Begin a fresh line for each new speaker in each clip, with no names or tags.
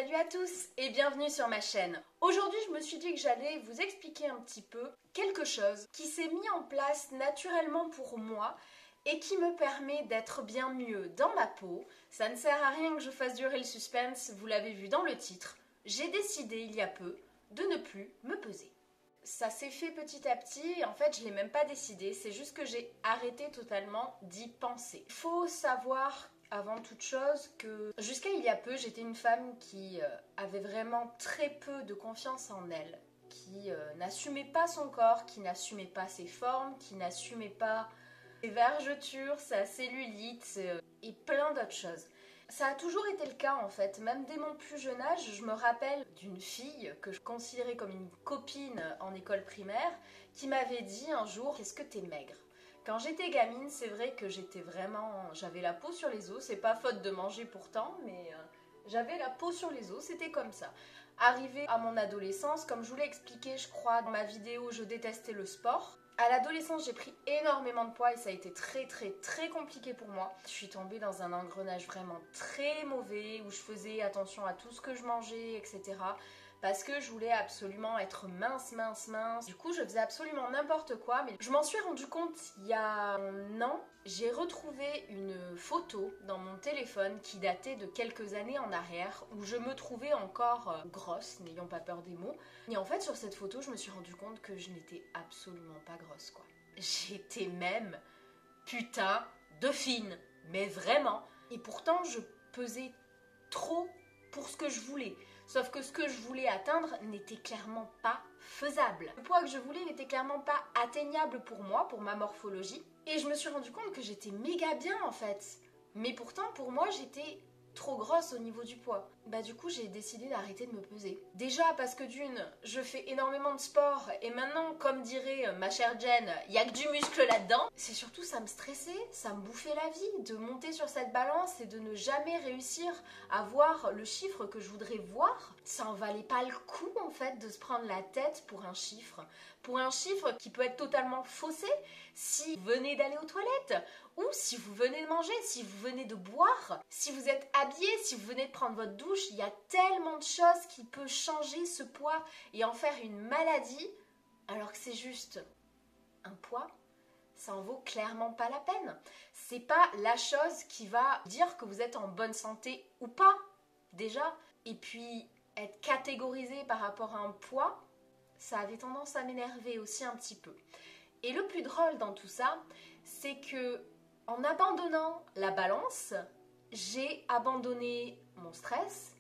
Salut à tous et bienvenue sur ma chaîne. Aujourd'hui, je me suis dit que j'allais vous expliquer un petit peu quelque chose qui s'est mis en place naturellement pour moi et qui me permet d'être bien mieux dans ma peau. Ça ne sert à rien que je fasse durer le suspense, vous l'avez vu dans le titre. J'ai décidé il y a peu de ne plus me peser. Ça s'est fait petit à petit, en fait je l'ai même pas décidé, c'est juste que j'ai arrêté totalement d'y penser. Il faut savoir avant toute chose que jusqu'à il y a peu, j'étais une femme qui avait vraiment très peu de confiance en elle, qui n'assumait pas son corps, qui n'assumait pas ses formes, qui n'assumait pas ses vergetures, sa cellulite et plein d'autres choses. Ça a toujours été le cas en fait, même dès mon plus jeune âge, je me rappelle d'une fille que je considérais comme une copine en école primaire qui m'avait dit un jour « Qu'est-ce que t'es maigre ?» Quand j'étais gamine, c'est vrai que j'avais la peau sur les os, c'est pas faute de manger pourtant, mais j'avais la peau sur les os, c'était comme ça. Arrivé à mon adolescence, comme je vous l'ai expliqué, je crois, dans ma vidéo, je détestais le sport. À l'adolescence, j'ai pris énormément de poids et ça a été très compliqué pour moi. Je suis tombée dans un engrenage vraiment très mauvais où je faisais attention à tout ce que je mangeais, etc. Parce que je voulais absolument être mince. Du coup, je faisais absolument n'importe quoi, mais je m'en suis rendu compte il y a un an. J'ai retrouvé une photo dans mon téléphone qui datait de quelques années en arrière, où je me trouvais encore grosse, n'ayons pas peur des mots. Et en fait, sur cette photo, je me suis rendu compte que je n'étais absolument pas grosse, quoi. J'étais même putain de fine, mais vraiment. Et pourtant, je pesais trop pour ce que je voulais. Sauf que ce que je voulais atteindre n'était clairement pas faisable. Le poids que je voulais n'était clairement pas atteignable pour moi, pour ma morphologie. Et je me suis rendu compte que j'étais méga bien en fait. Mais pourtant, pour moi, j'étais trop grosse au niveau du poids. Bah du coup, j'ai décidé d'arrêter de me peser. Déjà parce que d'une, je fais énormément de sport et maintenant, comme dirait ma chère Jen, il n'y a que du muscle là-dedans. C'est surtout, ça me stressait, ça me bouffait la vie de monter sur cette balance et de ne jamais réussir à voir le chiffre que je voudrais voir. Ça en valait pas le coup en fait de se prendre la tête pour un chiffre. Pour un chiffre qui peut être totalement faussé si vous venez d'aller aux toilettes ou si vous venez de manger, si vous venez de boire, si vous êtes habillé, si vous venez de prendre votre douche. Il y a tellement de choses qui peuvent changer ce poids et en faire une maladie alors que c'est juste un poids. Ça en vaut clairement pas la peine. C'est pas la chose qui va dire que vous êtes en bonne santé ou pas, déjà. Et puis, être catégorisé par rapport à un poids, ça avait tendance à m'énerver aussi un petit peu. Et le plus drôle dans tout ça, c'est que en abandonnant la balance, j'ai abandonné mon stress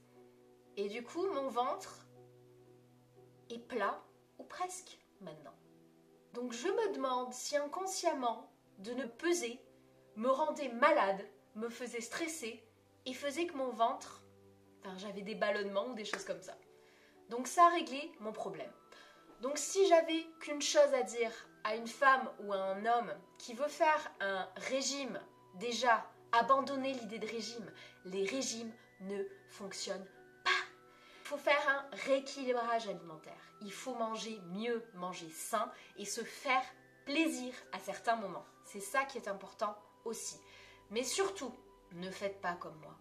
et du coup mon ventre est plat ou presque maintenant. Donc je me demande si inconsciemment de ne peser me rendait malade, me faisait stresser et faisait que mon ventre, j'avais des ballonnements ou des choses comme ça. Donc ça a réglé mon problème. Donc si j'avais qu'une chose à dire à une femme ou à un homme qui veut faire un régime, déjà, abandonnez l'idée de régime. Les régimes ne fonctionnent pas. Il faut faire un rééquilibrage alimentaire. Il faut manger mieux, manger sain et se faire plaisir à certains moments. C'est ça qui est important aussi. Mais surtout, ne faites pas comme moi.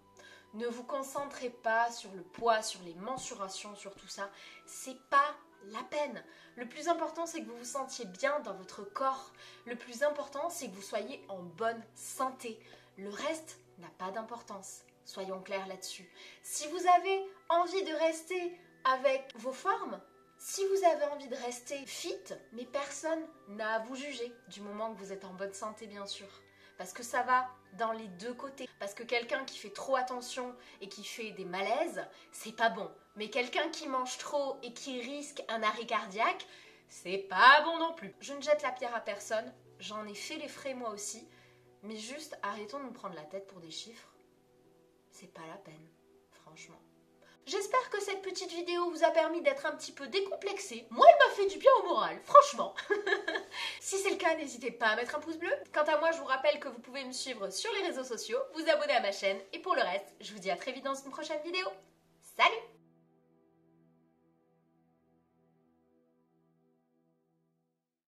Ne vous concentrez pas sur le poids, sur les mensurations, sur tout ça. C'est pas la peine. Le plus important, c'est que vous vous sentiez bien dans votre corps. Le plus important, c'est que vous soyez en bonne santé. Le reste n'a pas d'importance. Soyons clairs là-dessus. Si vous avez envie de rester avec vos formes, si vous avez envie de rester fit, mais personne n'a à vous juger du moment que vous êtes en bonne santé, bien sûr. Parce que ça va dans les deux côtés. Parce que quelqu'un qui fait trop attention et qui fait des malaises, c'est pas bon. Mais quelqu'un qui mange trop et qui risque un arrêt cardiaque, c'est pas bon non plus. Je ne jette la pierre à personne, j'en ai fait les frais moi aussi, mais juste arrêtons de nous prendre la tête pour des chiffres. C'est pas la peine, franchement. J'espère que cette petite vidéo vous a permis d'être un petit peu décomplexé. Moi, elle m'a fait du bien au moral, franchement. Si c'est le cas, n'hésitez pas à mettre un pouce bleu. Quant à moi, je vous rappelle que vous pouvez me suivre sur les réseaux sociaux, vous abonner à ma chaîne. Et pour le reste, je vous dis à très vite dans une prochaine vidéo. Salut!